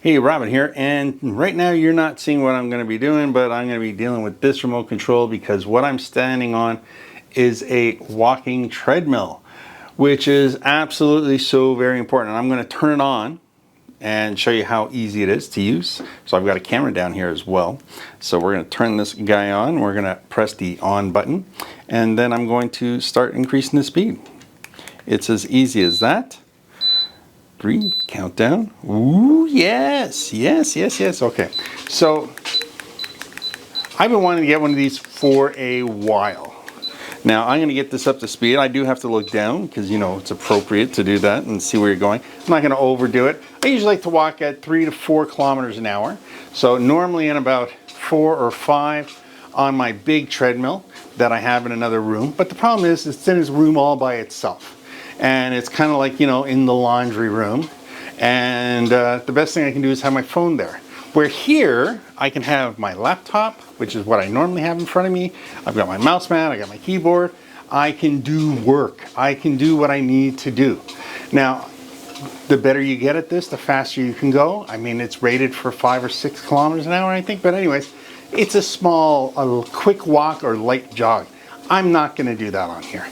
Hey, Robin here, and right now you're not seeing what I'm going to be doing, but I'm going to be dealing with this remote control because what I'm standing on is a walking treadmill, which is absolutely so very important. And I'm going to turn it on and show you how easy it is to use. So I've got a camera down here as well. So we're going to turn this guy on. We're going to press the on button, and then I'm going to start increasing the speed. It's as easy as that. 3, countdown. Ooh, yes, yes, yes, yes. Okay, so I've been wanting to get one of these for a while. Now I'm going to get this up to speed. I do have to look down because, you know, it's appropriate to do that and see where you're going. I'm not going to overdo it. I usually like to walk at 3 to 4 kilometers an hour. So normally in about 4 or 5 on my big treadmill that I have in another room. But the problem is it's in its room all by itself. And it's kind of like, you know, in the laundry room. And the best thing I can do is have my phone there. Where here, I can have my laptop, which is what I normally have in front of me. I've got my mouse mat, I got my keyboard. I can do work. I can do what I need to do. Now, the better you get at this, the faster you can go. I mean, it's rated for 5 or 6 kilometers an hour, I think. But anyways, it's a quick walk or light jog. I'm not going to do that on here.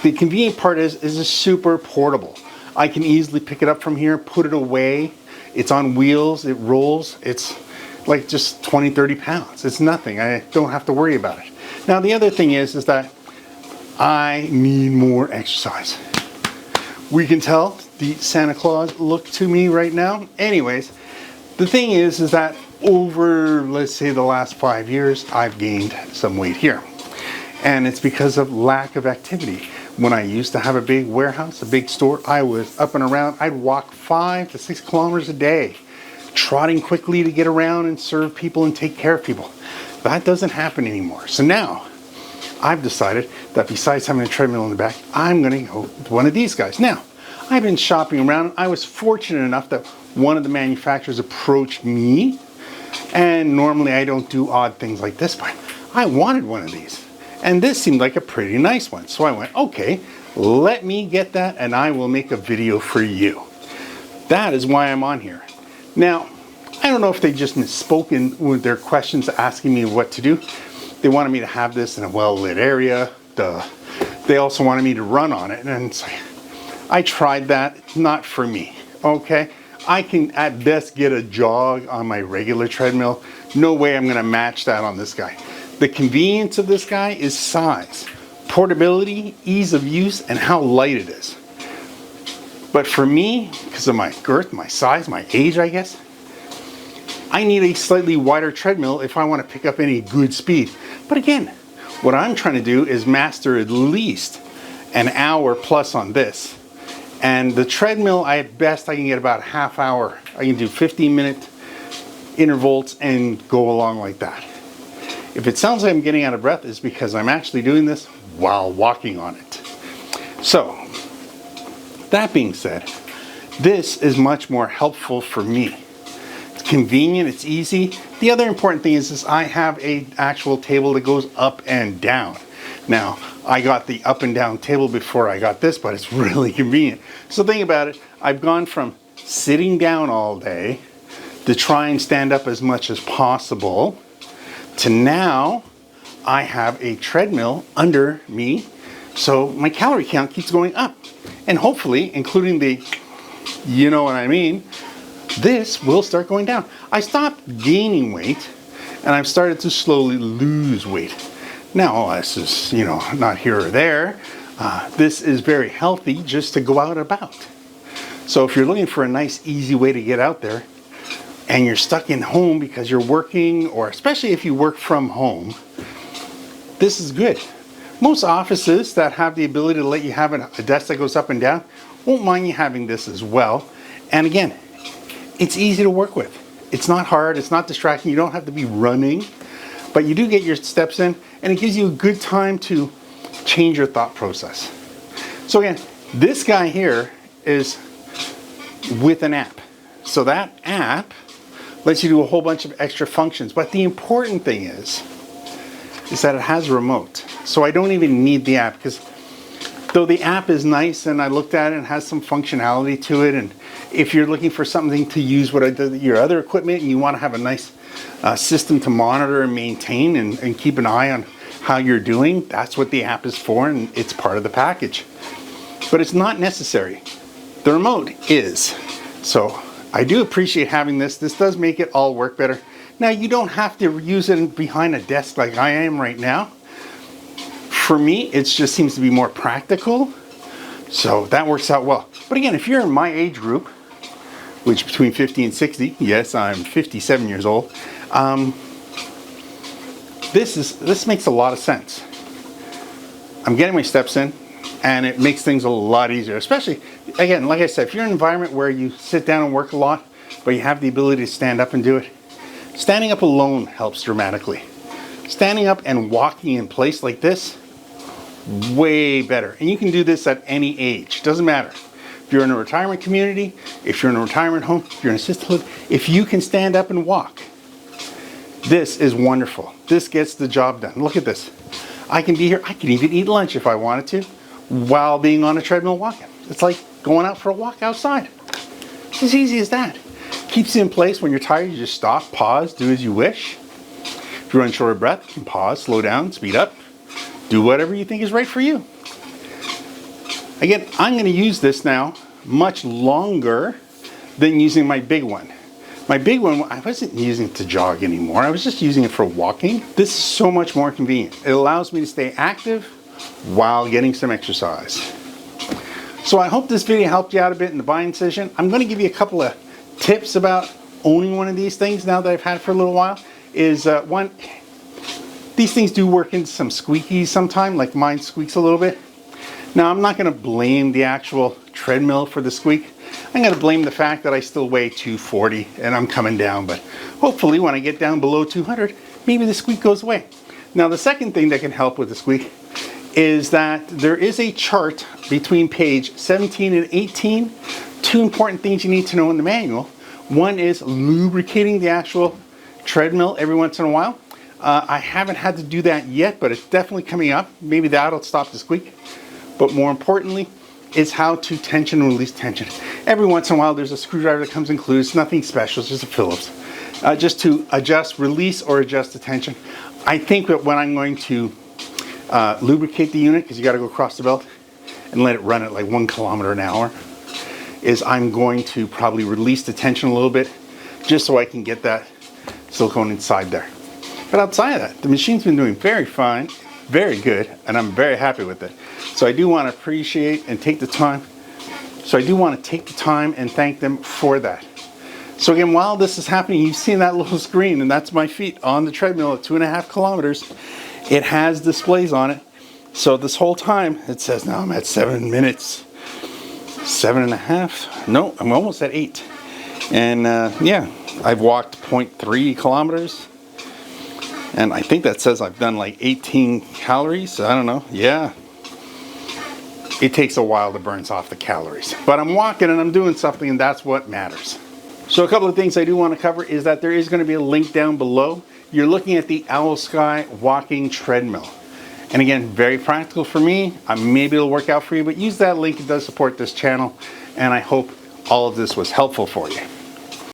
The convenient part is it's super portable. I can easily pick it up from here, put it away. It's on wheels, it rolls. It's like just 20, 30 pounds. It's nothing. I don't have to worry about it. Now, the other thing is that I need more exercise. We can tell the Santa Claus look to me right now. Anyways, the thing is that over, let's say, the last 5 years, I've gained some weight here. And it's because of lack of activity. When I used to have a big warehouse, a big store, I was up and around. I'd walk 5 to 6 kilometers a day, trotting quickly to get around and serve people and take care of people. That doesn't happen anymore. So now I've decided that besides having a treadmill in the back, I'm going to go with one of these guys. Now, I've been shopping around. I was fortunate enough that one of the manufacturers approached me. And normally I don't do odd things like this, but I wanted one of these. And this seemed like a pretty nice one. So I went, okay, let me get that and I will make a video for you. That is why I'm on here. Now, I don't know if they just misspoken with their questions asking me what to do. They wanted me to have this in a well-lit area. They also wanted me to run on it. And it's like, I tried that, not for me, okay? I can at best get a jog on my regular treadmill. No way I'm gonna match that on this guy. The convenience of this guy is size, portability, ease of use, and how light it is. But for me, because of my girth, my size, my age, I guess, I need a slightly wider treadmill if I want to pick up any good speed. But again, what I'm trying to do is master at least an hour plus on this. And the treadmill, at best, I can get about a half hour. I can do 15-minute intervals and go along like that. If it sounds like I'm getting out of breath, it's because I'm actually doing this while walking on it. So, that being said, this is much more helpful for me. It's convenient, it's easy. The other important thing is I have an actual table that goes up and down. Now, I got the up and down table before I got this, but it's really convenient. So think about it, I've gone from sitting down all day to try and stand up as much as possible to now I have a treadmill under me, so my calorie count keeps going up. And hopefully, including the, you know what I mean, this will start going down. I stopped gaining weight and I've started to slowly lose weight. Now, this is, you know, not here or there. This is very healthy just to go out about. So if you're looking for a nice, easy way to get out there, and you're stuck in home because you're working, or especially if you work from home, this is good. Most offices that have the ability to let you have a desk that goes up and down won't mind you having this as well. And again, it's easy to work with. It's not hard, it's not distracting, you don't have to be running, but you do get your steps in, and it gives you a good time to change your thought process. So again, this guy here is with an app. So that app lets you do a whole bunch of extra functions. But the important thing is that it has a remote. So I don't even need the app, because Though the app is nice and I looked at it and has some functionality to it, and if you're looking for something to use what I did your other equipment and you want to have a nice system to monitor and maintain and keep an eye on how you're doing, that's what the app is for, and it's part of the package. But it's not necessary. The remote is. So I do appreciate having this. This does make it all work better. Now, you don't have to use it behind a desk like I am right now. For me, it just seems to be more practical. So that works out well. But again, if you're in my age group, which between 50 and 60, yes, I'm 57 years old, this makes a lot of sense. I'm getting my steps in, and it makes things a lot easier. Especially, again, like I said, if you're in an environment where you sit down and work a lot, but you have the ability to stand up and do it, standing up alone helps dramatically. Standing up and walking in place like this, way better. And you can do this at any age, doesn't matter. If you're in a retirement community, if you're in a retirement home, if you're in assisted living, if you can stand up and walk, this is wonderful. This gets the job done. Look at this. I can be here, I can even eat lunch if I wanted to, while being on a treadmill walking. It's like going out for a walk outside. It's as easy as that. Keeps you in place. When you're tired, you just stop, pause, do as you wish. If you're unsure of breath, you can pause, slow down, speed up. Do whatever you think is right for you. Again, I'm going to use this now much longer than using my big one. My big one, I wasn't using it to jog anymore. I was just using it for walking. This is so much more convenient. It allows me to stay active while getting some exercise. So I hope this video helped you out a bit in the buying decision. I'm going to give you a couple of tips about owning one of these things now that I've had it for a little while. One, these things do work in some squeakies sometime, like mine squeaks a little bit. Now, I'm not going to blame the actual treadmill for the squeak. I'm going to blame the fact that I still weigh 240 and I'm coming down, but hopefully when I get down below 200, maybe the squeak goes away. Now, the second thing that can help with the squeak is that there is a chart between page 17 and 18. Two important things you need to know in the manual. One is lubricating the actual treadmill every once in a while. I haven't had to do that yet, but it's definitely coming up. Maybe that'll stop the squeak. But more importantly is how to tension and release tension. Every once in a while there's a screwdriver that comes included. It's nothing special, it's just a Phillips. Just to adjust, release or adjust the tension. I think that when I'm going to lubricate the unit, because you got to go across the belt and let it run at like 1 kilometer an hour, is I'm going to probably release the tension a little bit just so I can get that silicone inside there. But outside of that, the machine's been doing very fine, very good, and I'm very happy with it. So I do want to appreciate and take the time. So I do want to take the time and thank them for that. So again, while this is happening, you've seen that little screen, and that's my feet on the treadmill at 2.5 kilometers. It has displays on it. So this whole time, it says now I'm at 7 minutes, 7.5. No, I'm almost at 8. And yeah, I've walked 0.3 kilometers. And I think that says I've done like 18 calories. I don't know. Yeah. It takes a while to burn off the calories. But I'm walking and I'm doing something, and that's what matters. So a couple of things I do want to cover is that there is going to be a link down below. You're looking at the OwlSky Walking Treadmill. And again, very practical for me. Maybe it'll work out for you, but use that link. It does support this channel. And I hope all of this was helpful for you.